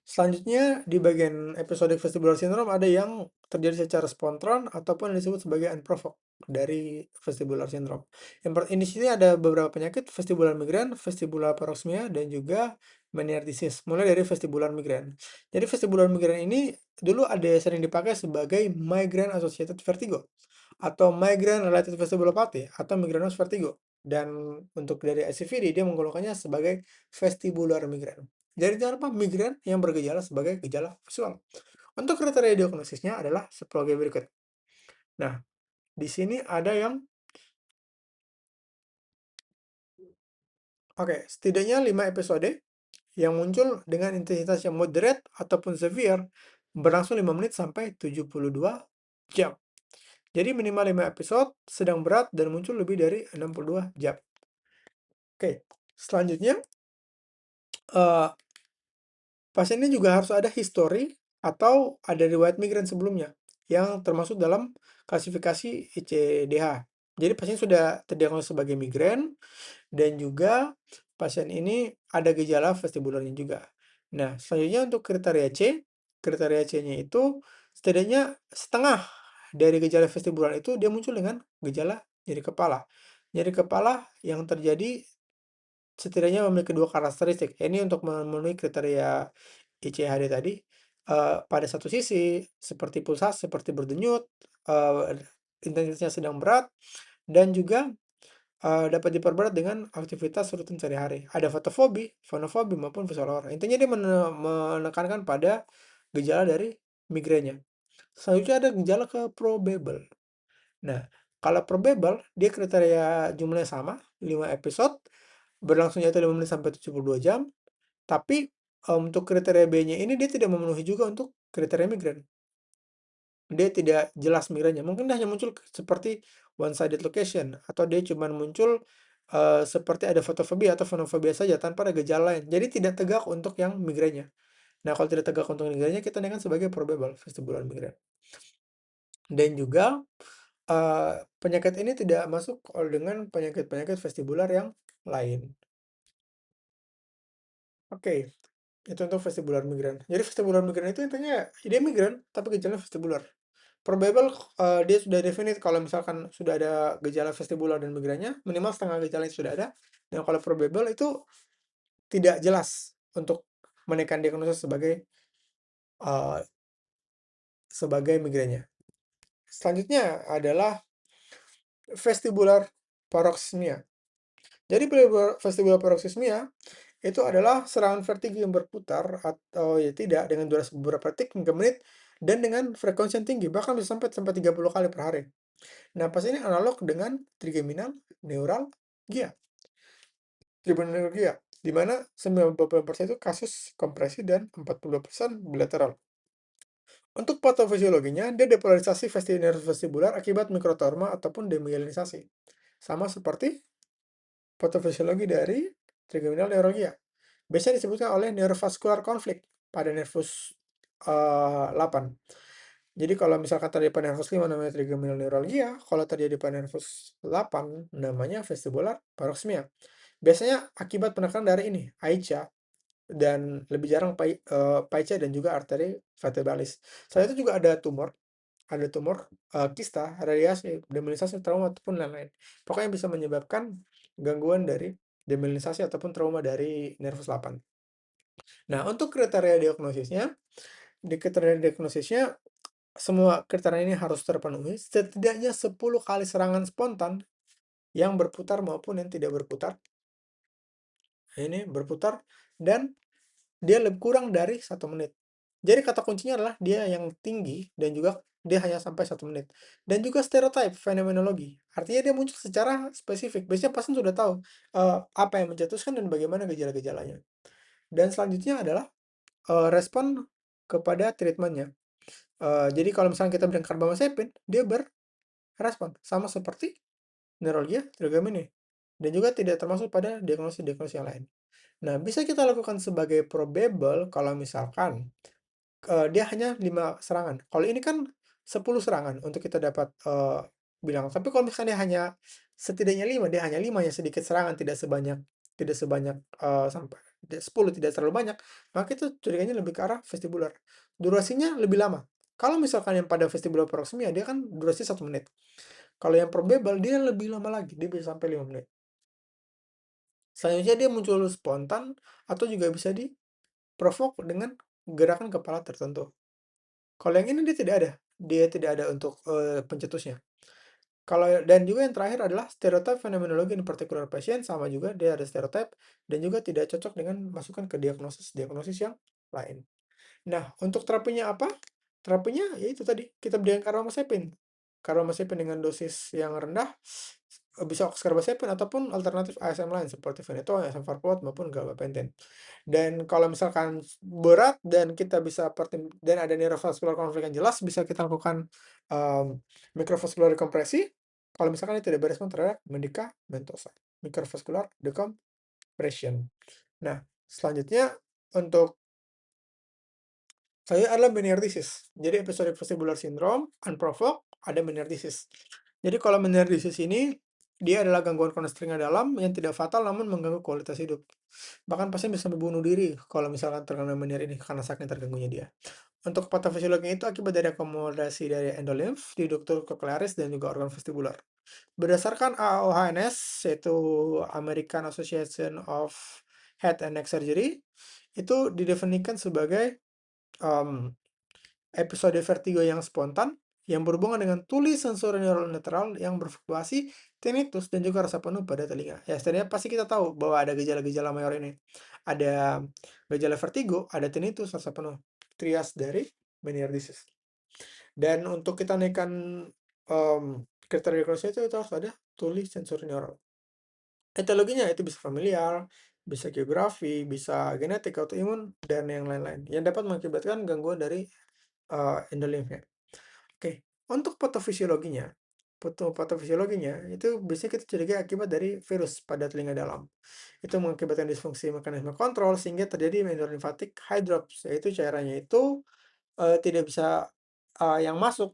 Selanjutnya di bagian episode vestibular syndrome ada yang terjadi secara spontan ataupun yang disebut sebagai unprovoked dari vestibular syndrome. Di sini ada beberapa penyakit vestibular migrain, vestibular paroxysmia, dan juga meningitis. Mulai dari vestibular migrain. Jadi vestibular migrain ini dulu ada sering dipakai sebagai migraine associated vertigo atau migraine related vestibulopathy atau migrainous vertigo. Dan untuk dari ICVD dia menggolongkannya sebagai vestibular migrain. Jadi apa? Migrain yang bergejala sebagai gejala visual. Untuk kriteria diagnosisnya adalah sebagai berikut. Nah, di sini ada yang setidaknya 5 episode yang muncul dengan intensitas yang moderate ataupun severe berlangsung 5 menit sampai 72 jam. Jadi minimal 5 episode, sedang berat dan muncul lebih dari 62 jam. Selanjutnya pasien ini juga harus ada history atau ada riwayat migrain sebelumnya yang termasuk dalam klasifikasi ICDH. Jadi pasien sudah terdiagnosis sebagai migrain dan juga pasien ini ada gejala vestibularnya juga. Nah, selanjutnya untuk kriteria C-nya itu setidaknya setengah dari gejala vestibular itu dia muncul dengan gejala nyeri kepala. Nyeri kepala yang terjadi setidaknya memiliki dua karakteristik. Ini untuk memenuhi kriteria ICHD tadi. Pada satu sisi seperti pulsasi, seperti berdenyut, intensitasnya sedang berat, dan juga dapat diperberat dengan aktivitas rutin sehari-hari. Ada fotofobi, fonofobi maupun visual aura. Intinya dia menekankan pada gejala dari migrainnya. Selanjutnya ada gejala ke probable. Nah, kalau probable dia kriteria jumlahnya sama, 5 episode, berlangsung yaitu 5 menit sampai 72 jam, tapi untuk kriteria B-nya ini dia tidak memenuhi juga untuk kriteria migrain. Dia tidak jelas migrainnya, mungkin dia hanya muncul seperti one-sided location atau dia cuma muncul seperti ada fotofobia atau fonofobia saja tanpa ada gejala lain. Jadi tidak tegak untuk yang migrainnya. Nah, kalau tidak tegak untuk migrainnya kita dengan sebagai probable vestibular migrain. Dan juga penyakit ini tidak masuk dengan penyakit-penyakit vestibular yang lain. Oke, itu untuk vestibular migrain. Jadi vestibular migrain itu intinya dia migrain tapi gejalanya vestibular. Probable dia sudah definite kalau misalkan sudah ada gejala vestibular dan migrainnya, minimal setengah gejalanya sudah ada. Dan kalau probable itu tidak jelas untuk menaikkan diagnosis uh, sebagai migrainnya. Selanjutnya adalah vestibular paroxysmia. Jadi vestibular paroxysmia itu adalah serangan vertigo yang berputar atau ya tidak dengan durasi beberapa detik hingga menit dan dengan frekuensi yang tinggi, bahkan bisa sampai 30 kali per hari. Nah, pas ini analog dengan trigeminal neuralgia. Trigeminal neuralgia, di mana 90% itu kasus kompresi dan 42% bilateral. Untuk patofisiologinya, dia depolarisasi nervus vestibular akibat mikrotrauma ataupun demyelinisasi. Sama seperti patofisiologi dari trigeminal neuralgia. Biasanya disebutkan oleh neurovascular conflict pada nervus 8. Jadi kalau misalkan terjadi pada nervus 5 namanya trigeminal neuralgia, kalau terjadi pada nervus 8 namanya vestibular paroxysmia. Biasanya akibat penekanan dari ini, AICA, dan lebih jarang PAICA dan juga arteri vertebralis. Selain itu juga ada tumor, kista, radiasi, demyelinasi, trauma, ataupun lain-lain. Pokoknya bisa menyebabkan gangguan dari demyelinisasi ataupun trauma dari nervus 8. Nah, untuk kriteria diagnosisnya semua kriteria ini harus terpenuhi, setidaknya 10 kali serangan spontan yang berputar maupun yang tidak berputar. Ini berputar dan dia lebih kurang dari 1 menit. Jadi kata kuncinya adalah dia yang tinggi dan juga dia hanya sampai 1 menit. Dan juga stereotype fenomenologi. Artinya dia muncul secara spesifik. Biasanya pasien sudah tahu apa yang mencetuskan dan bagaimana gejala-gejalanya. Dan selanjutnya adalah respon kepada treatmentnya. Jadi kalau misalnya kita berikan karbamazepin, dia berrespon sama seperti neuralgia trigeminal dan juga tidak termasuk pada diagnosis-diagnosis yang lain. Nah, bisa kita lakukan sebagai probable kalau misalkan dia hanya 5 serangan. Kalau ini kan 10 serangan untuk kita dapat bilang. Tapi kalau misalnya setidaknya 5, dia hanya 5 ya sedikit serangan, tidak sebanyak sampai 10 tidak terlalu banyak, maka itu curiganya lebih ke arah vestibular. Durasinya lebih lama. Kalau misalkan yang pada vestibular paroxysmia dia kan durasi 1 menit. Kalau yang probable dia lebih lama lagi, dia bisa sampai 5 menit. Selanjutnya dia muncul spontan atau juga bisa diprovok dengan gerakan kepala tertentu. Kalau yang ini dia tidak ada untuk, pencetusnya. Kalau dan juga yang terakhir adalah stereotype phenomenology in particular patient, sama juga dia ada stereotype dan juga tidak cocok dengan masukan ke diagnosis-diagnosis yang lain. Nah, untuk terapinya apa? Terapinya ya itu tadi, kita berikan karbamazepin. Karbamazepin dengan dosis yang rendah, bisa oxcarbazepine ataupun alternatif ASM lain seperti Veneto, ASM Valproat maupun gabapentin. Dan kalau misalkan berat dan kita bisa dan ada neurovascular konflik yang jelas, bisa kita lakukan, microvascular dekompresi. Kalau misalkan itu tidak berespon terhadap medikamentosa, microvascular decompression. Nah, selanjutnya untuk saya adalah meningitis. Jadi episode vestibular syndrome, unprovoked, ada meningitis. Jadi kalau meningitis ini, dia adalah gangguan konus telinga dalam yang tidak fatal namun mengganggu kualitas hidup. Bahkan pasien bisa sampai bunuh diri kalau misalkan terkena meningitis ini karena saking terganggunya dia. Untuk patofisiologi itu akibat dari akomodasi dari endolimf di ductus cochlearis dan juga organ vestibular. Berdasarkan AOHNS, yaitu American Association of Head and Neck Surgery, itu didefinisikan sebagai episode vertigo yang spontan, yang berhubungan dengan tuli sensori neural lateral yang berfluktuasi, tinnitus, dan juga rasa penuh pada telinga. Ya, setidaknya pasti kita tahu bahwa ada gejala-gejala mayor ini. Ada gejala vertigo, ada tinnitus, rasa penuh. Trias dari meningitis. Dan untuk kita naikkan kriteria diagnosis itu harus ada tuli sensori neural. Etiologinya itu bisa familial, bisa geografi, bisa genetik, autoimun, dan yang lain-lain. Yang dapat mengakibatkan gangguan dari endolimfnya. Oke, untuk patofisiologinya itu biasanya kita curiga akibat dari virus pada telinga dalam. Itu mengakibatkan disfungsi mekanisme kontrol sehingga terjadi endolimfatic hydrops, yaitu cairannya itu tidak bisa yang masuk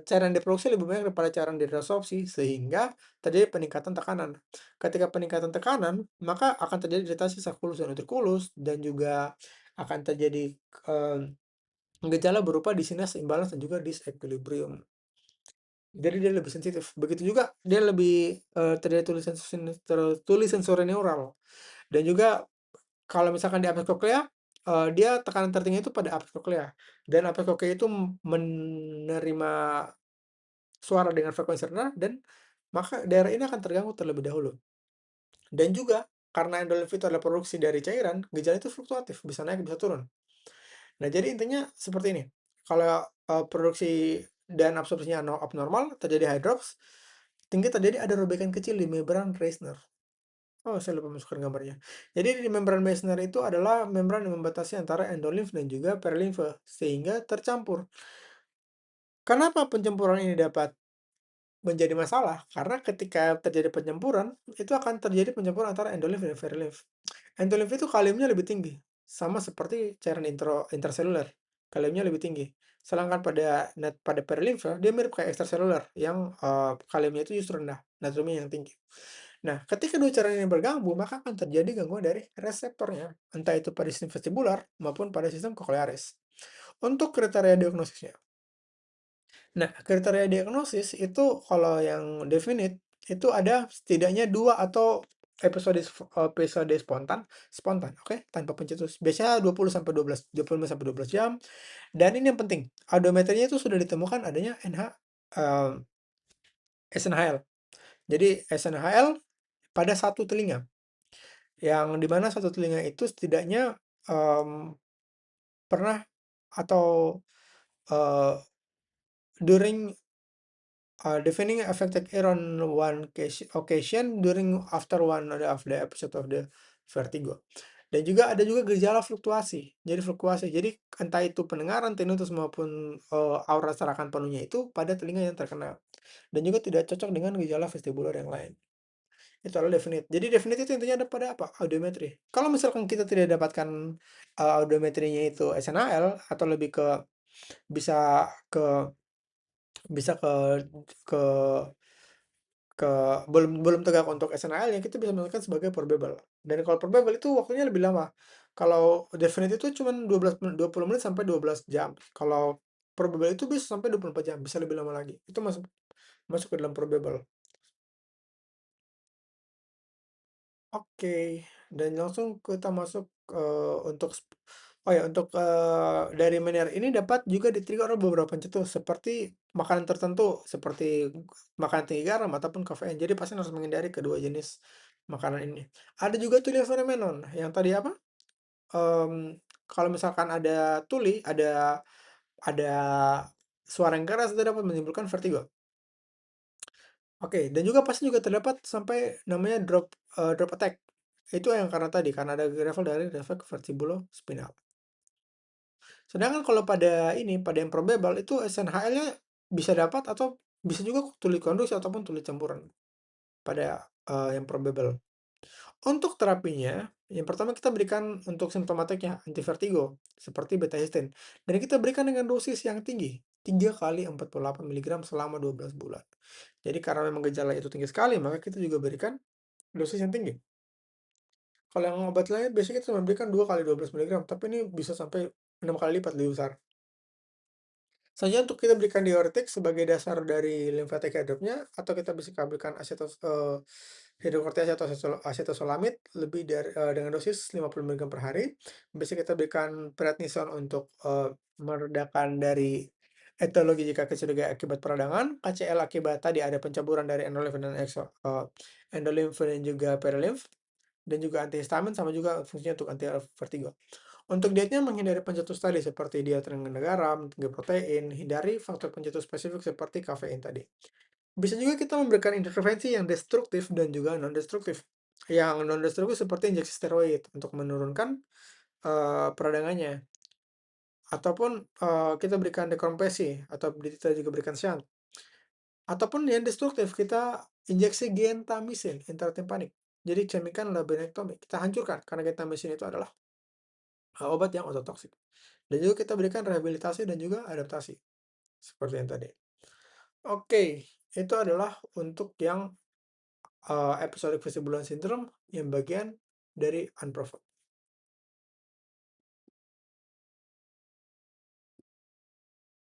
cairan diproduksi lebih banyak daripada cairan diresorpsi sehingga terjadi peningkatan tekanan. Ketika peningkatan tekanan, maka akan terjadi iritasi subkulus dan utriculus dan juga akan terjadi, gejala berupa dizziness, imbalance, dan juga disequilibrium. Jadi dia lebih sensitif. Begitu juga dia lebih, terjadi tuli sensori neural. Dan juga kalau misalkan di apes koklea, dia tekanan tertinggi itu pada apes koklea. Dan apes koklea itu menerima suara dengan frekuensi rendah dan maka daerah ini akan terganggu terlebih dahulu. Dan juga karena endolimf itu adalah produksi dari cairan, gejala itu fluktuatif, bisa naik, bisa turun. Nah, jadi intinya seperti ini, kalau, produksi dan absorpsinya abnormal, terjadi hydrops, tinggi terjadi ada robekan kecil di membran Reissner. Oh, saya lupa masukkan gambarnya. Jadi di membran Reissner itu adalah membran yang membatasi antara endolimf dan juga perilimfe, sehingga tercampur. Kenapa pencampuran ini dapat menjadi masalah? Karena ketika terjadi pencampuran, itu akan terjadi pencampuran antara endolimf dan perilimf. Endolimf itu kaliumnya lebih tinggi, sama seperti cairan intraseluler, kaliumnya lebih tinggi. Sedangkan pada perilimfa dia mirip kayak ekstraseluler yang, kaliumnya itu justru rendah, natriumnya yang tinggi. Nah, ketika 2 cairan ini bergabung, maka akan terjadi gangguan dari reseptornya, entah itu pada sistem vestibular maupun pada sistem cochlearis. Untuk kriteria diagnosisnya. Nah, kriteria diagnosis itu kalau yang definite, itu ada setidaknya 2 atau episode spontan spontan, oke, tanpa pencetus. Biasanya 20 sampai 12 jam, dan ini yang penting, audiometrinya itu sudah ditemukan adanya SNHL. Jadi SNHL pada satu telinga, yang di mana satu telinga itu setidaknya, pernah atau, eee, during defining affected ear on one occasion during after one of the episode of the vertigo. Dan juga ada juga gejala fluktuasi. Jadi fluktuasi. Jadi entah itu pendengaran, tinnitus maupun aura serakan penuhnya itu pada telinga yang terkena. Dan juga tidak cocok dengan gejala vestibular yang lain. Itu adalah definite. Jadi definite itu intinya ada pada apa? Audiometri. Kalau misalkan kita tidak dapatkan audiometrinya itu SNAL atau lebih ke bisa ke bisa ke ke belum belum tegak untuk SNAL-nya, kita bisa menentukan sebagai probable. Dan kalau probable itu waktunya lebih lama. Kalau definite itu cuman 20 menit sampai 12 jam. Kalau probable itu bisa sampai 24 jam, bisa lebih lama lagi. Itu masuk masuk ke dalam probable. Oke, dan langsung kita masuk, untuk oh ya, untuk, dari menu ini dapat juga di-trigger oleh beberapa pencetus seperti makanan tertentu, seperti makanan tinggi garam ataupun kafein. Jadi pasien harus menghindari kedua jenis makanan ini. Ada juga tuli phenomenon, yang tadi apa, kalau misalkan ada tuli, ada suara yang keras itu dapat menimbulkan vertigo. Oke, dan juga pasti juga terdapat sampai namanya drop attack. Itu yang karena tadi, karena ada level dari refleks vertibulospinal. Sedangkan kalau pada ini, pada yang probable itu SNHL-nya bisa dapat atau bisa juga tuli konduksi ataupun tuli campuran pada, yang probable. Untuk terapinya, yang pertama kita berikan untuk simptomatiknya antivertigo seperti betahistin dan kita berikan dengan dosis yang tinggi, 3 kali 48 miligram selama 12 bulan. Jadi karena memang gejala itu tinggi sekali, maka kita juga berikan dosis yang tinggi. Kalau yang obat lain biasanya kita cuma berikan 2 kali 12 miligram, tapi ini bisa sampai 6 kali lipat lebih besar. Selanjutnya untuk kita berikan diuretik sebagai dasar dari limfatik hidupnya atau kita bisa berikan hidrokortisone atau acetazolamid lebih dari dengan dosis 50 miligram per hari. Bisa kita berikan prednisone untuk, meredakan dari etiologi jika kecurigaan akibat peradangan, KCL akibat tadi ada pencaburan dari endolimf dan endolimf dan juga perilimf, dan juga antihistamin sama juga fungsinya untuk anti vertigo. Untuk dietnya menghindari pencetus tadi seperti diet rendah garam, tinggi protein, hindari faktor pencetus spesifik seperti kafein tadi. Bisa juga kita memberikan intervensi yang destruktif dan juga non-destruktif. Yang non-destruktif seperti injeksi steroid untuk menurunkan, peradangannya, ataupun, kita berikan dekompresi atau kita juga berikan shunt. Ataupun yang destruktif kita injeksi gentamicin, intratimpanik. Jadi cemikan labenectomy, kita hancurkan karena gentamicin itu adalah, obat yang ototoksik. Dan juga kita berikan rehabilitasi dan juga adaptasi, seperti yang tadi. Oke, itu adalah untuk yang, episode vestibular syndrome yang bagian dari unprovoked.